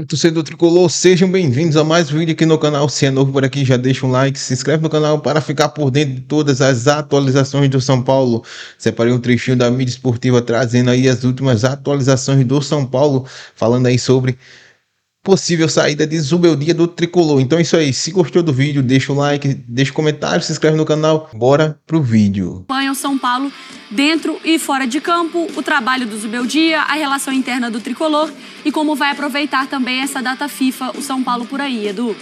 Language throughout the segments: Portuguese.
Torcedor tricolor, sejam bem-vindos a mais um vídeo aqui no canal. Se é novo por aqui, já deixa um like, se inscreve no canal para ficar por dentro de todas as atualizações do São Paulo. Separei um trechinho da mídia esportiva trazendo aí as últimas atualizações do São Paulo, falando aí sobre possível saída de Zubeldia do tricolor. Então é isso aí, se gostou do vídeo, deixa o like, deixa o comentário, se inscreve no canal. Bora pro vídeo. Acompanham São Paulo dentro e fora de campo, o trabalho do Zubeldia, a relação interna do tricolor e como vai aproveitar também essa data FIFA, o São Paulo por aí, Edu.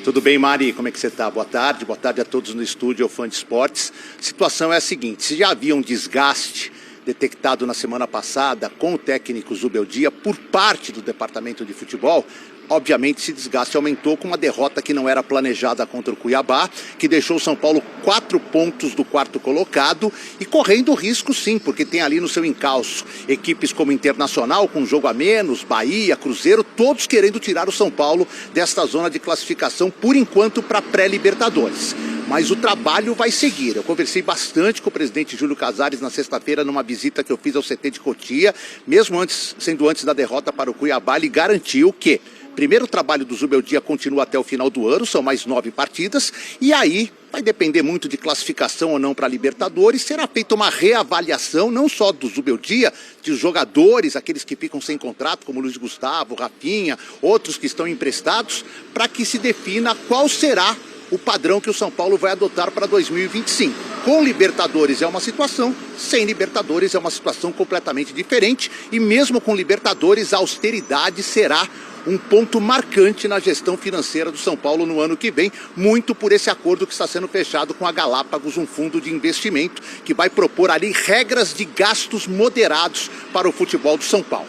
Tudo bem, Mari? Como é que você está? Boa tarde a todos no estúdio, fã de esportes. A situação é a seguinte, se já havia um desgaste detectado na semana passada com o técnico Zubeldia por parte do departamento de futebol, obviamente esse desgaste aumentou com uma derrota que não era planejada contra o Cuiabá, que deixou o São Paulo 4 pontos do quarto colocado e correndo risco sim, porque tem ali no seu encalço equipes como Internacional com um jogo a menos, Bahia, Cruzeiro, todos querendo tirar o São Paulo desta zona de classificação por enquanto para pré-Libertadores. Mas o trabalho vai seguir. Eu conversei bastante com o presidente Júlio Casares na sexta-feira numa visita que eu fiz ao CT de Cotia, mesmo sendo antes da derrota para o Cuiabá, ele garantiu que primeiro o trabalho do Zubeldia continua até o final do ano, são mais 9 partidas, e aí vai depender muito de classificação ou não para a Libertadores, será feita uma reavaliação, não só do Zubeldia, de jogadores, aqueles que ficam sem contrato, como Luiz Gustavo, Rafinha, outros que estão emprestados, para que se defina qual será o padrão que o São Paulo vai adotar para 2025. Com Libertadores é uma situação, sem Libertadores é uma situação completamente diferente, e mesmo com Libertadores a austeridade será um ponto marcante na gestão financeira do São Paulo no ano que vem, muito por esse acordo que está sendo fechado com a Galápagos, um fundo de investimento que vai propor ali regras de gastos moderados para o futebol do São Paulo.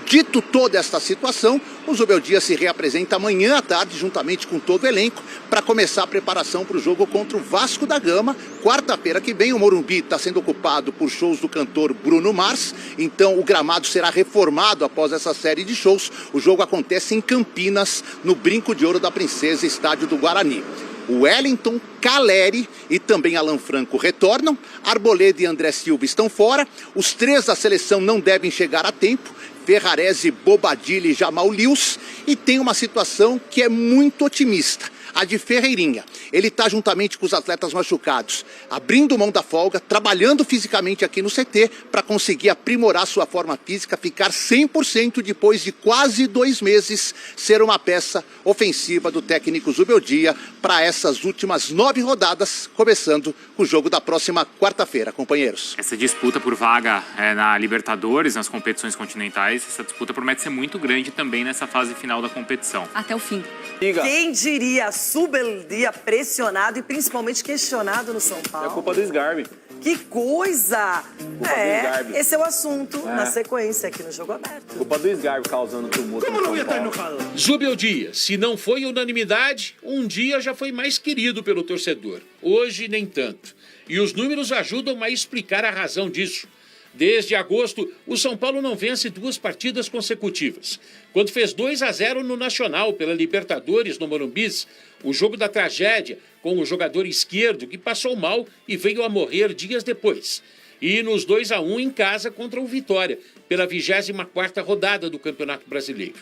Dito toda esta situação, o Zubeldia se reapresenta amanhã à tarde, juntamente com todo o elenco, para começar a preparação para o jogo contra o Vasco da Gama. Quarta-feira que vem, o Morumbi está sendo ocupado por shows do cantor Bruno Mars, então o gramado será reformado após essa série de shows. O jogo acontece em Campinas, no Brinco de Ouro da Princesa, estádio do Guarani. O Wellington, Caleri e também Alan Franco retornam, Arboleda e André Silva estão fora, os 3 da seleção não devem chegar a tempo, Ferrarese, Bobadilla e Jamal Lewis, e tem uma situação que é muito otimista, a de Ferreirinha. Ele está juntamente com os atletas machucados, abrindo mão da folga, trabalhando fisicamente aqui no CT para conseguir aprimorar sua forma física, ficar 100% depois de quase 2 meses, ser uma peça ofensiva do técnico Zubeldia para essas últimas 9 rodadas, começando com o jogo da próxima quarta-feira, companheiros. Essa disputa por vaga na Libertadores, nas competições continentais, essa disputa promete ser muito grande também nessa fase final da competição. Até o fim. Quem diria, Zubeldia pressionado e principalmente questionado no São Paulo. É culpa do Sgarbi. Que coisa! Culpa do Sgarbi. Esse é o assunto na sequência aqui no Jogo Aberto. Culpa do Sgarbi causando tumulto. Como não ia estar no calor? Zubeldia, se não foi unanimidade, um dia já foi mais querido pelo torcedor. Hoje, nem tanto. E os números ajudam a explicar a razão disso. Desde agosto, o São Paulo não vence 2 partidas consecutivas. Quando fez 2-0 no Nacional pela Libertadores no Morumbi, o jogo da tragédia com o jogador esquerdo que passou mal e veio a morrer dias depois. E nos 2-1 em casa contra o Vitória, pela 24ª rodada do Campeonato Brasileiro.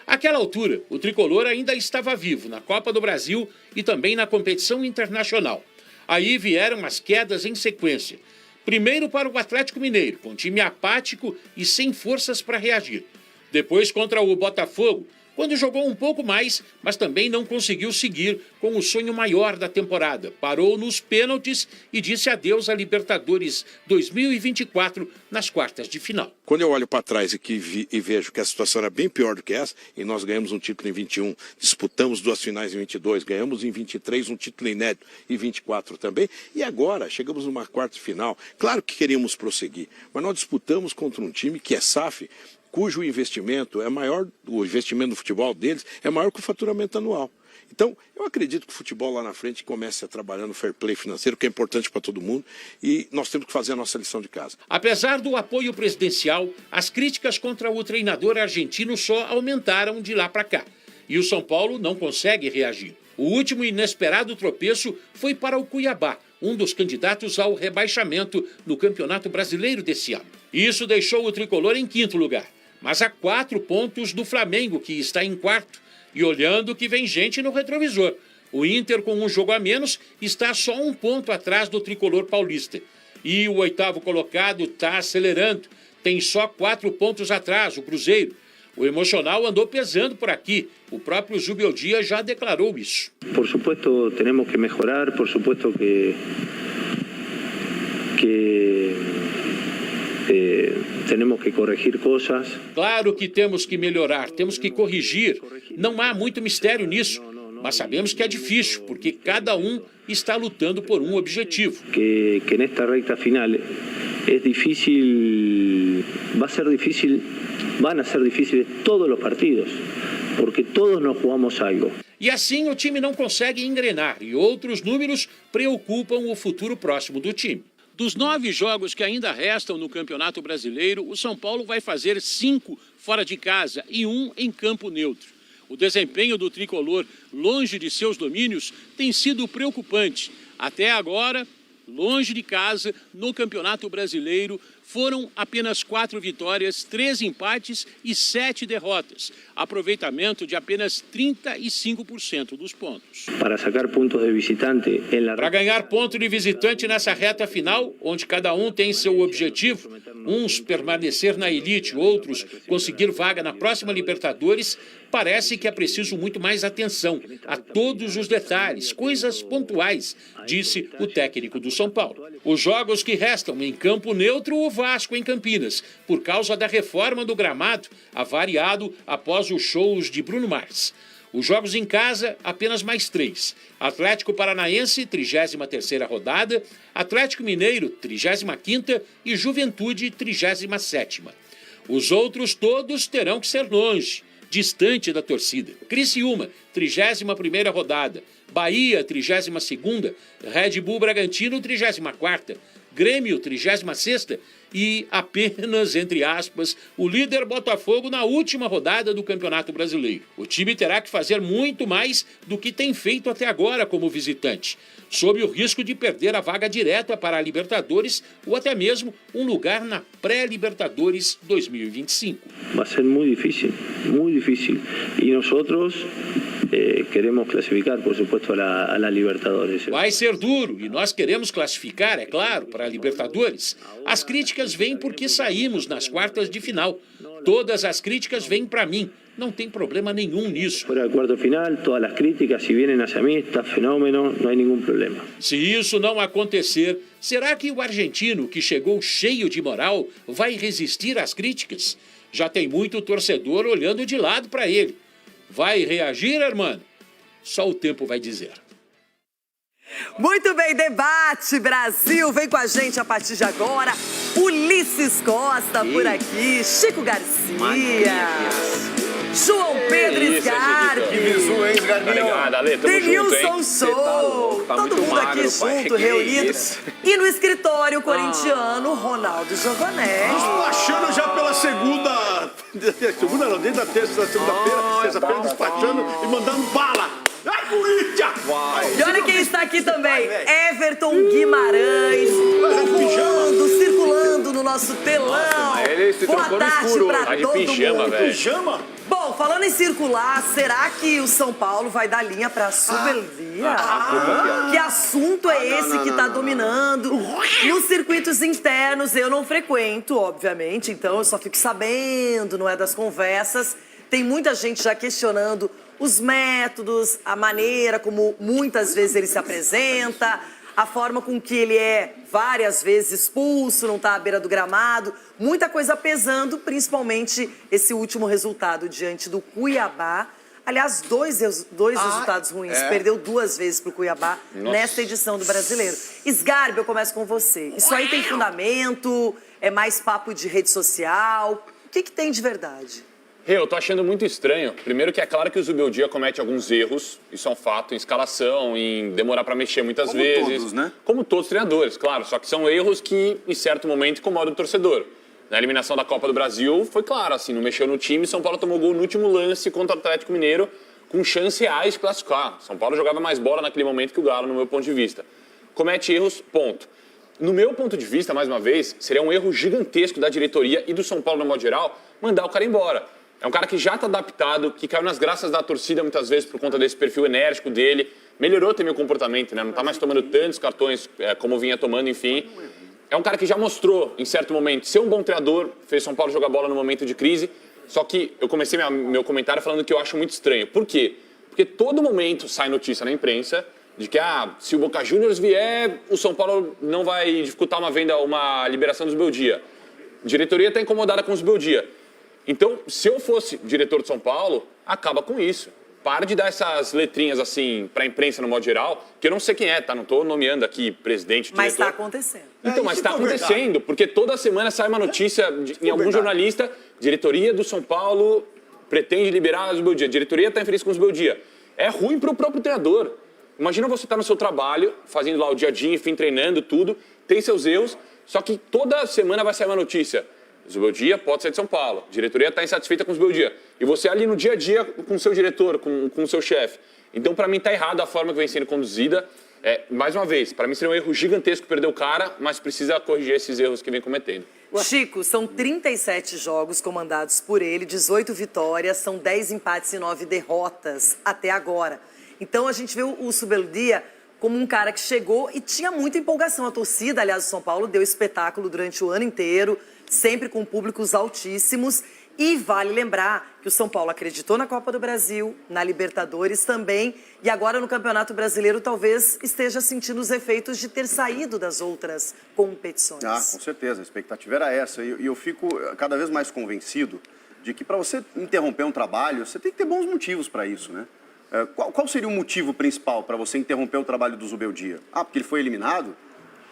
Àquela altura, o tricolor ainda estava vivo na Copa do Brasil e também na competição internacional. Aí vieram as quedas em sequência. Primeiro para o Atlético Mineiro, com time apático e sem forças para reagir. Depois contra o Botafogo, quando jogou um pouco mais, mas também não conseguiu seguir com o sonho maior da temporada. Parou nos pênaltis e disse adeus a Libertadores 2024 nas quartas de final. Quando eu olho para trás e vejo que a situação era bem pior do que essa, e nós ganhamos um título em 21, disputamos 2 finais em 22, ganhamos em 23 um título inédito e 24 também, e agora chegamos numa quarta final. Claro que queríamos prosseguir, mas nós disputamos contra um time que é SAF, cujo investimento é maior, o investimento no futebol deles é maior que o faturamento anual. Então, eu acredito que o futebol lá na frente comece a trabalhar no fair play financeiro, que é importante para todo mundo, e nós temos que fazer a nossa lição de casa. Apesar do apoio presidencial, as críticas contra o treinador argentino só aumentaram de lá para cá. E o São Paulo não consegue reagir. O último inesperado tropeço foi para o Cuiabá, um dos candidatos ao rebaixamento no Campeonato Brasileiro desse ano. Isso deixou o tricolor em 5º lugar. mas a 4 pontos do Flamengo, que está em quarto, e olhando que vem gente no retrovisor. O Inter, com um jogo a menos, está só 1 ponto atrás do tricolor paulista. E o 8º colocado está acelerando, tem só 4 pontos atrás, o Cruzeiro. O emocional andou pesando por aqui. O próprio Zubeldia já declarou isso. Por supuesto, temos que melhorar, por supuesto que temos que corrigir coisas. Claro que temos que melhorar, temos que corrigir. Não há muito mistério nisso, mas sabemos que é difícil, porque cada um está lutando por um objetivo. Que nesta reta final é difícil, van a ser difíceis todos os partidos, porque todos nós jogamos algo. E assim o time não consegue engrenar, e outros números preocupam o futuro próximo do time. Dos 9 jogos que ainda restam no Campeonato Brasileiro, o São Paulo vai fazer 5 fora de casa e 1 em campo neutro. O desempenho do tricolor longe de seus domínios tem sido preocupante. Até agora, longe de casa, no Campeonato Brasileiro, foram apenas 4 vitórias, 3 empates e 7 derrotas. Aproveitamento de apenas 35% dos pontos. Para sacar pontos de visitante... Para ganhar ponto de visitante nessa reta final, onde cada um tem seu objetivo, uns permanecer na elite, outros conseguir vaga na próxima Libertadores, parece que é preciso muito mais atenção a todos os detalhes, coisas pontuais, disse o técnico do São Paulo. Os jogos que restam em campo neutro, o Vasco em Campinas, por causa da reforma do gramado, avariado após os shows de Bruno Mars. Os jogos em casa, apenas mais 3. Atlético Paranaense, 33ª rodada, Atlético Mineiro, 35ª e Juventude, 37ª. Os outros todos terão que ser longe, distante da torcida. Criciúma, 31ª rodada, Bahia, 32ª, Red Bull Bragantino, 34ª, Grêmio, 36ª e apenas, entre aspas, o líder Botafogo na última rodada do Campeonato Brasileiro. O time terá que fazer muito mais do que tem feito até agora como visitante, sob o risco de perder a vaga direta para a Libertadores ou até mesmo um lugar na pré-Libertadores 2025. Vai ser muito difícil, e nós queremos classificar, por supuesto, a la Libertadores. Vai ser duro e nós queremos classificar, é claro, para a Libertadores. As críticas vêm porque saímos nas quartas de final. Todas as críticas vêm para mim. Não tem problema nenhum nisso. Fora do quarto final, todas as críticas, se vêm hacia mim, está fenômeno, não há nenhum problema. Se isso não acontecer, será que o argentino, que chegou cheio de moral, vai resistir às críticas? Já tem muito torcedor olhando de lado para ele. Vai reagir, irmão? Só o tempo vai dizer. Muito bem, Debate Brasil, vem com a gente a partir de agora. Ulisses Costa por aqui, Chico Garcia, João Pedro Sgarbi. Que visu, hein, Sgarbinho? Denilson Show. Todo mundo aqui junto, reunido. E no escritório corintiano, Ronaldo Giovanetti. Despachando já pela segunda não, desde a terça-feira, despachando e mandando bala. Ai, Corinthians! E olha quem está aqui também, Everton Guimarães, circulando no nosso telão. Boa tarde pra todo mundo. Pijama? Bom, falando em circular, será que o São Paulo vai dar linha pra Subeldía? Que assunto é esse que tá dominando? Nos circuitos internos eu não frequento, obviamente, então eu só fico sabendo, não é das conversas. Tem muita gente já questionando os métodos, a maneira como muitas vezes ele se apresenta, a forma com que ele é várias vezes expulso, não está à beira do gramado, muita coisa pesando, principalmente esse último resultado diante do Cuiabá. Aliás, dois resultados ruins. Perdeu 2 vezes para o Cuiabá nesta edição do Brasileiro. Sgarbi, eu começo com você. Isso aí tem fundamento? É mais papo de rede social? O que tem de verdade? Eu tô achando muito estranho. Primeiro que é claro que o Zubeldia comete alguns erros, isso é um fato, em escalação, em demorar para mexer muitas vezes. Como todos, né? Como todos os treinadores, claro. Só que são erros que, em certo momento, incomodam o torcedor. Na eliminação da Copa do Brasil, foi claro, assim, não mexeu no time. São Paulo tomou gol no último lance contra o Atlético Mineiro, com chances reais de classificar. São Paulo jogava mais bola naquele momento que o Galo, no meu ponto de vista. Comete erros, ponto. No meu ponto de vista, mais uma vez, seria um erro gigantesco da diretoria e do São Paulo, no modo geral, mandar o cara embora. É um cara que já está adaptado, que caiu nas graças da torcida muitas vezes por conta desse perfil enérgico dele. Melhorou também o comportamento, né? Não está mais tomando tantos cartões como vinha tomando, enfim. É um cara que já mostrou, em certo momento, ser um bom treinador, fez São Paulo jogar bola no momento de crise. Só que eu comecei meu comentário falando que eu acho muito estranho. Por quê? Porque todo momento sai notícia na imprensa de que se o Boca Juniors vier, o São Paulo não vai dificultar uma liberação do Zubeldia. A diretoria está incomodada com o Zubeldia. Então, se eu fosse diretor de São Paulo, acaba com isso. Para de dar essas letrinhas assim para a imprensa no modo geral, que eu não sei quem é, tá? Não estou nomeando aqui presidente, diretor. Mas está acontecendo. Então, mas está acontecendo, porque toda semana sai uma notícia em algum jornalista, diretoria do São Paulo pretende liberar o Zubeldia, diretoria está infeliz com o Zubeldia. É ruim para o próprio treinador. Imagina você estar no seu trabalho, fazendo lá o dia a dia, enfim, treinando tudo, tem seus erros, só que toda semana vai sair uma notícia. Zubeldia pode sair de São Paulo. A diretoria está insatisfeita com o Zubeldia. E você ali no dia a dia com o seu diretor, com o seu chefe. Então, para mim, está errado a forma que vem sendo conduzida. Mais uma vez, para mim seria um erro gigantesco perder o cara, mas precisa corrigir esses erros que vem cometendo. Chico, são 37 jogos comandados por ele, 18 vitórias, são 10 empates e 9 derrotas até agora. Então, a gente vê o Zubeldia como um cara que chegou e tinha muita empolgação. A torcida, aliás, do São Paulo deu espetáculo durante o ano inteiro, sempre com públicos altíssimos. E vale lembrar que o São Paulo acreditou na Copa do Brasil, na Libertadores também, e agora no Campeonato Brasileiro talvez esteja sentindo os efeitos de ter saído das outras competições. Com certeza, a expectativa era essa. E eu fico cada vez mais convencido de que para você interromper um trabalho, você tem que ter bons motivos para isso, né? Qual seria o motivo principal para você interromper o trabalho do Zubeldia? Porque ele foi eliminado?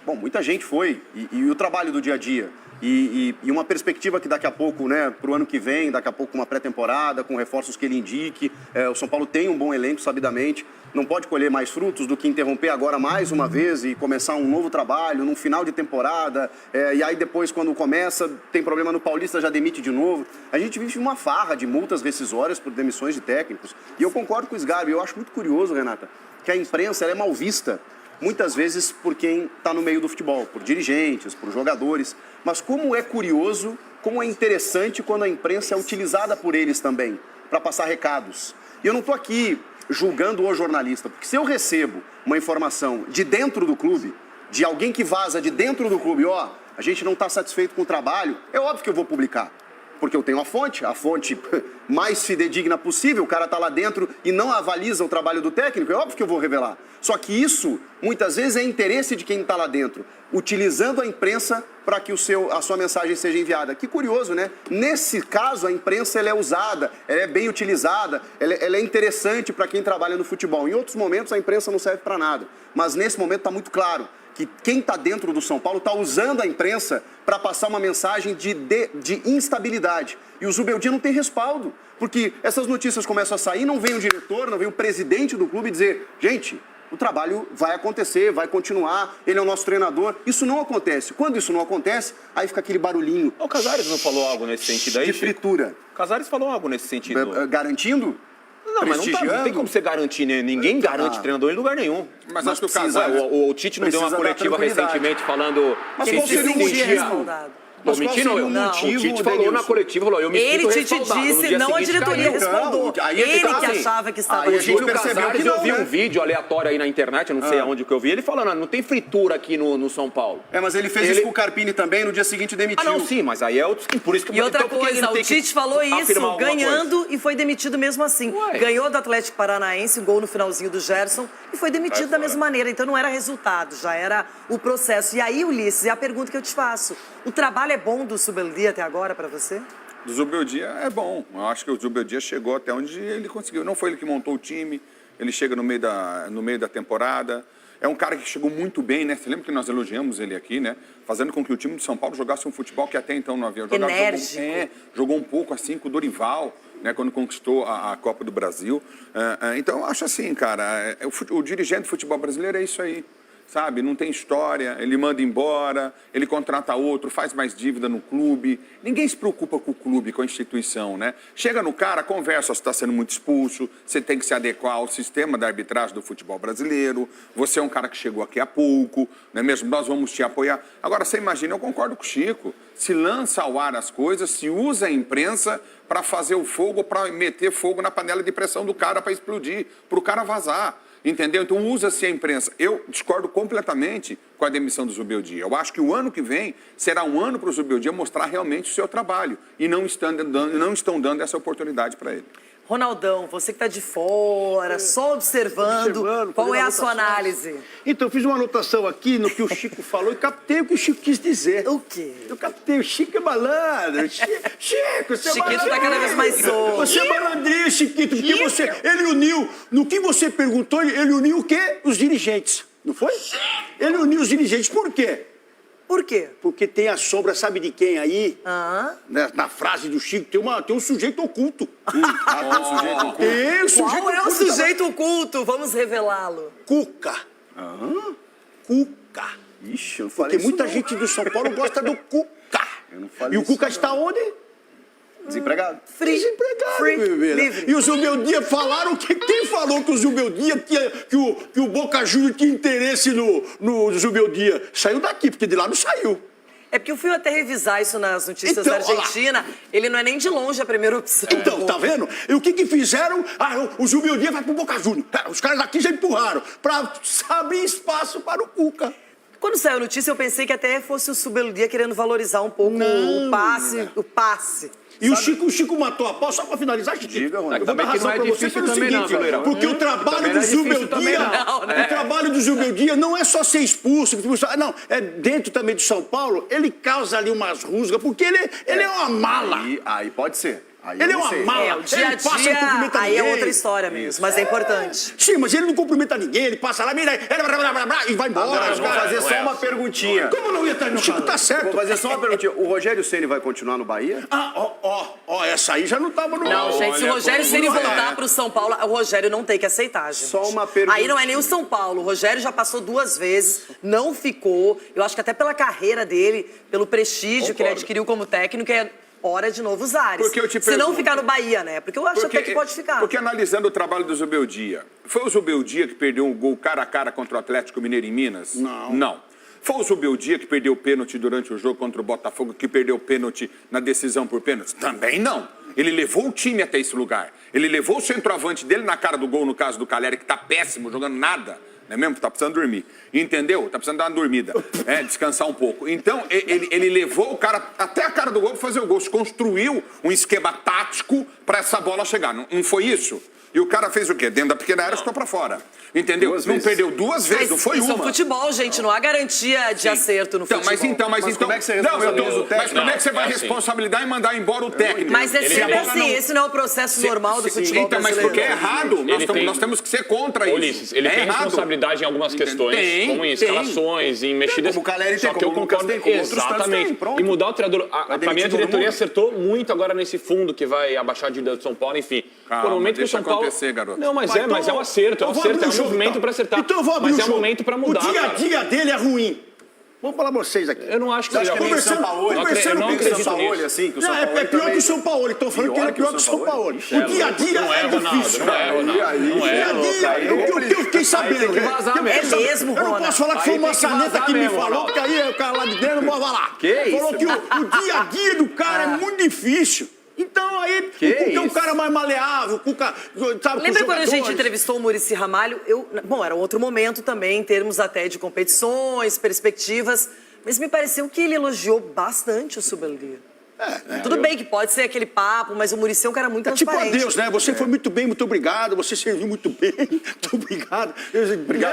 Bom, muita gente foi. E o trabalho do dia a dia? E uma perspectiva que daqui a pouco, né, para o ano que vem, daqui a pouco uma pré-temporada, com reforços que ele indique. O São Paulo tem um bom elenco, sabidamente. Não pode colher mais frutos do que interromper agora mais uma vez e começar um novo trabalho num final de temporada. E aí depois, quando começa, tem problema no Paulista, já demite de novo. A gente vive uma farra de multas rescisórias por demissões de técnicos. E eu concordo com o Sgarbi. Eu acho muito curioso, Renata, que a imprensa ela é mal vista muitas vezes por quem está no meio do futebol, por dirigentes, por jogadores. Mas como é curioso, como é interessante quando a imprensa é utilizada por eles também, para passar recados. E eu não estou aqui julgando o jornalista, porque se eu recebo uma informação de dentro do clube, de alguém que vaza de dentro do clube, a gente não está satisfeito com o trabalho, é óbvio que eu vou publicar. Porque eu tenho a fonte mais fidedigna possível, o cara está lá dentro e não avaliza o trabalho do técnico, é óbvio que eu vou revelar. Só que isso, muitas vezes, é interesse de quem está lá dentro, utilizando a imprensa para que a sua mensagem seja enviada. Que curioso, né? Nesse caso, a imprensa ela é usada, ela é bem utilizada, ela é interessante para quem trabalha no futebol. Em outros momentos, a imprensa não serve para nada. Mas nesse momento está muito claro que quem está dentro do São Paulo está usando a imprensa para passar uma mensagem de instabilidade. E o Zubeldia não tem respaldo, porque essas notícias começam a sair, não vem o diretor, não vem o presidente do clube dizer, gente, o trabalho vai acontecer, vai continuar, ele é o nosso treinador. Isso não acontece. Quando isso não acontece, aí fica aquele barulhinho. O Casares não falou algo nesse sentido aí? De fritura. O Casares falou algo nesse sentido. Garantindo? Não, mas não tem como você garantir, né? Ninguém garante treinador em lugar nenhum. Mas acho que o Tite não deu uma coletiva recentemente falando... Mas qual seria o motivo? Tô mentindo? O Tite falou na coletiva, eu me sinto respaldado. Ele disse, não a diretoria respondeu. Ele que achava que estava... A gente percebeu que eu vi um vídeo aleatório aí na internet, eu não sei aonde que eu vi, ele falando, não tem fritura aqui no São Paulo. Mas ele fez isso com o Carpini também, no dia seguinte demitiu. Não, sim, mas aí é outro... Por isso que... E outra coisa, o Tite falou isso, ganhando e foi demitido mesmo assim. Ganhou do Atlético Paranaense, um gol no finalzinho do Gerson, e foi demitido da mesma maneira. Então não era resultado, já era o processo. E aí, Ulisses, é a pergunta que eu te faço. O trabalho é bom do Zubeldia até agora para você? Do Zubeldia é bom. Eu acho que o Zubeldia chegou até onde ele conseguiu. Não foi ele que montou o time, ele chega no meio da temporada. É um cara que chegou muito bem, né? Você lembra que nós elogiamos ele aqui, né? Fazendo com que o time de São Paulo jogasse um futebol que até então não havia jogado. Jogou um pouco assim com o Dorival, né? Quando conquistou a Copa do Brasil. Então eu acho assim, cara, o dirigente do futebol brasileiro é isso aí. sabe? Não tem história, ele manda embora, ele contrata outro, faz mais dívida no clube. Ninguém se preocupa com o clube, com a instituição, né? Chega no cara, conversa, você está sendo muito expulso, você tem que se adequar ao sistema da arbitragem do futebol brasileiro, você é um cara que chegou aqui há pouco, não é mesmo? Nós vamos te apoiar. Agora, você imagina, eu concordo com o Chico, se lança ao ar as coisas, se usa a imprensa para fazer o fogo, para meter fogo na panela de pressão do cara para explodir, para o cara vazar. Entendeu? Então usa-se a imprensa. Eu discordo completamente com a demissão do Zubeldia. Eu acho que o ano que vem será um ano para o Zubeldia mostrar realmente o seu trabalho. E não estão dando essa oportunidade para ele. Ronaldão, você que está de fora, só observando, qual é a sua análise? Então, eu fiz uma anotação aqui no que o Chico falou e captei o que o Chico quis dizer. O quê? Eu captei, o Chico é malandro. Chico, você é malandro. Chiquito tá cada vez mais solto. Você é malandrinho, Chiquito, porque ele uniu, no que você perguntou, ele uniu o quê? Os dirigentes, não foi? Ele uniu os dirigentes, por quê? Por quê? Porque tem a sombra, sabe de quem aí? Na frase do Chico, tem um sujeito oculto. Tem um sujeito Qual é o sujeito oculto? Vamos revelá-lo. Cuca. Cuca. Ixi, eu não falei Porque muita gente do São Paulo gosta do Cuca. Eu não falei E o Cuca está onde? Desempregado. Desempregado, livre. E o Zubeldia falaram que quem falou que o Zubeldia que o Boca Juniors tinha interesse no Zubeldia? Saiu daqui, porque de lá não saiu. É porque eu fui até revisar isso nas notícias da Argentina. Ele não é nem de longe a primeira opção. Então, tá vendo? E o que fizeram? O Zubeldia vai pro Boca Juniors. Os caras daqui já empurraram para abrir espaço para o Cuca. Quando saiu a notícia, eu pensei que até fosse o Zubeldia querendo valorizar um pouco o passe. E o Chico matou a pau, só para finalizar, Chico. Diga, eu vou dar também que razão não é para você difícil pelo também seguinte, não, Leirão. porque o trabalho do Zubeldia, o trabalho do Zubeldia não é só ser expulso, não, é dentro também do São Paulo, ele causa ali umas rusgas, porque ele é uma mala. Aí pode ser. Ele é uma mala. O dia a dia, aí é outra história mesmo, mas é importante. Sim, mas ele não cumprimenta ninguém, ele passa lá, e vai embora. Vou fazer só uma perguntinha. Como não ia estar no Chico? Tá certo. Vou fazer só uma perguntinha. O Rogério Ceni vai continuar no Bahia? Essa aí já não estava no... Não, gente, se o Rogério Ceni voltar pro São Paulo, o Rogério não tem que aceitar, gente. Só uma pergunta. Aí não é nem o São Paulo. O Rogério já passou 2 vezes, não ficou. Eu acho que até pela carreira dele, pelo prestígio que ele adquiriu como técnico, é hora de novos ares. Se não ficar no Bahia, né? Porque eu acho até que pode ficar. Porque analisando o trabalho do Zubeldia, foi o Zubeldia que perdeu um gol cara a cara contra o Atlético Mineiro em Minas? Não. Foi o Zubeldia que perdeu o pênalti durante o jogo contra o Botafogo, que perdeu o pênalti na decisão por pênalti? Também não. Ele levou o time até esse lugar. Ele levou o centroavante dele na cara do gol, no caso do Caleri, que tá péssimo, jogando nada. Não é mesmo? Tá precisando dormir. Entendeu? Tá precisando dar uma dormida. Descansar um pouco. Então, ele levou o cara até a cara do gol para fazer o gol. Se construiu um esquema tático para essa bola chegar. Não foi isso? E o cara fez o quê? Dentro da pequena área, ficou para fora. Entendeu? Não perdeu 2 vezes, não foi uma. Isso é futebol, gente. Não há garantia de acerto no futebol. Mas como é que você responsabiliza o técnico? Mas como é que você vai responsabilizar e mandar embora o técnico? Mas é sempre assim. Esse não é o processo normal do futebol brasileiro. Mas porque é errado. Nós temos que ser contra isso. Ulisses, ele tem responsabilidade em algumas questões, como em escalações, em mexidas. Como o Caleri tem, como o Lucas tem, como outros tem. E mudar o treinador. Pra mim, a diretoria acertou muito agora nesse fundo que vai abaixar a dívida do São Paulo, enfim. Calma, no momento que o São Paulo... garoto. Não, mas é um acerto, é um movimento para acertar. Então eu vou abrir mas é um momento para mudar. O dia a dia dele é ruim. Vamos falar pra vocês aqui. Eu não acho que seja ruim. São Paulo, eu não acredito nisso. Assim, que o São Paulo é pior que o São Paulo. Estou falando que ele é pior que o São Paulo. O dia a dia é difícil. Não é. Eu fiquei sabendo. É mesmo, Eu não posso falar que foi uma maçaneta que me falou, porque aí o cara lá de dentro não pode falar. Falou que o dia a dia do cara é muito difícil. Então aí, o Cuca é um cara mais maleável, o Cuca, sabe, lembra quando a gente entrevistou o Muricy Ramalho? Bom, era um outro momento também, em termos até de competições, perspectivas, mas me pareceu que ele elogiou bastante o Zubeldia. Tudo bem que pode ser aquele papo, mas o Muricy é um cara muito transparente. Tipo adeus, né? Você foi muito bem, muito obrigado. Você serviu muito bem, muito obrigado.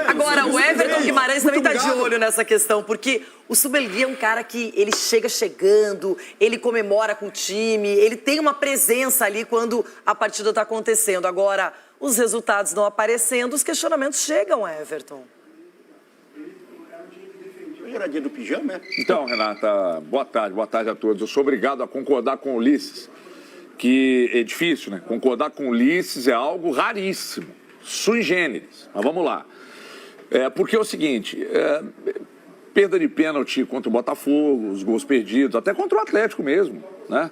Agora, o Everton Guimarães também está de olho nessa questão, porque o Zubeldia é um cara que ele chega chegando, ele comemora com o time, ele tem uma presença ali quando a partida está acontecendo. Agora, os resultados não aparecendo, os questionamentos chegam, Everton. Era dia do pijama, é? Então, Renata, boa tarde a todos. Eu sou obrigado a concordar com o Ulisses, que é difícil, né? Concordar com o Ulisses é algo raríssimo, sui generis. Mas vamos lá. Porque é o seguinte, perda de pênalti contra o Botafogo, os gols perdidos, até contra o Atlético mesmo, né?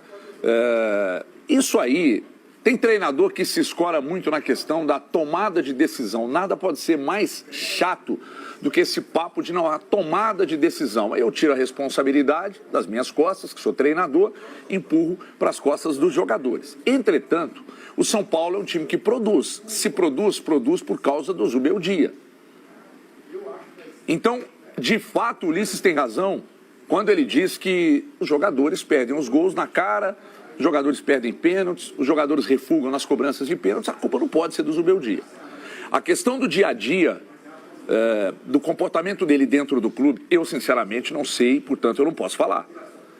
Isso aí, tem treinador que se escora muito na questão da tomada de decisão. Nada pode ser mais chato do que esse papo de não há tomada de decisão. Aí eu tiro a responsabilidade das minhas costas, que sou treinador, empurro para as costas dos jogadores. Entretanto, o São Paulo é um time que produz. Se produz por causa do Zubeldia. Então, de fato, o Ulisses tem razão quando ele diz que os jogadores perdem os gols na cara, os jogadores perdem pênaltis, os jogadores refugam nas cobranças de pênaltis, a culpa não pode ser do Zubeldia. A questão do dia a dia, do comportamento dele dentro do clube, eu sinceramente não sei, portanto eu não posso falar.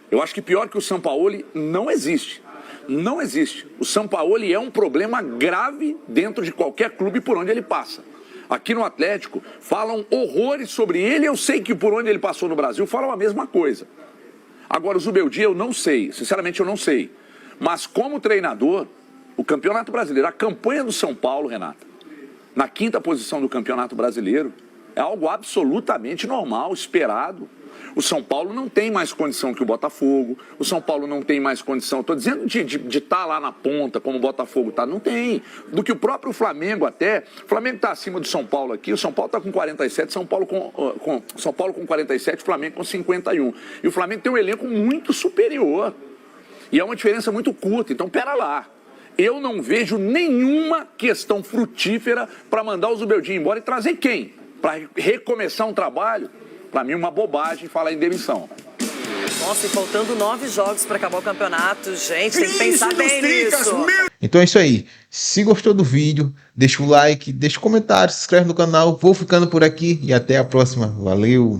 Eu acho que pior que o Sampaoli não existe. Não existe. O Sampaoli é um problema grave dentro de qualquer clube por onde ele passa. Aqui no Atlético falam horrores sobre ele, eu sei que por onde ele passou no Brasil falam a mesma coisa. Agora o Zubeldia eu não sei, sinceramente eu não sei. Mas como treinador, o Campeonato Brasileiro, a campanha do São Paulo, Renata, na 5ª posição do Campeonato Brasileiro, é algo absolutamente normal, esperado. O São Paulo não tem mais condição que o Botafogo, o São Paulo não tem mais condição, estou dizendo de estar lá na ponta, como o Botafogo está, não tem. Do que o próprio Flamengo até, o Flamengo está acima do São Paulo aqui, o São Paulo está com 47, São Paulo com 47, o Flamengo com 51. E o Flamengo tem um elenco muito superior. E é uma diferença muito curta, então pera lá. Eu não vejo nenhuma questão frutífera para mandar o Zubeldia embora e trazer quem? Para recomeçar um trabalho? Para mim, uma bobagem falar em demissão. Nossa, e faltando 9 jogos para acabar o campeonato, gente, tem que pensar bem nisso. Então é isso aí. Se gostou do vídeo, deixa o like, deixa o comentário, se inscreve no canal. Vou ficando por aqui e até a próxima. Valeu!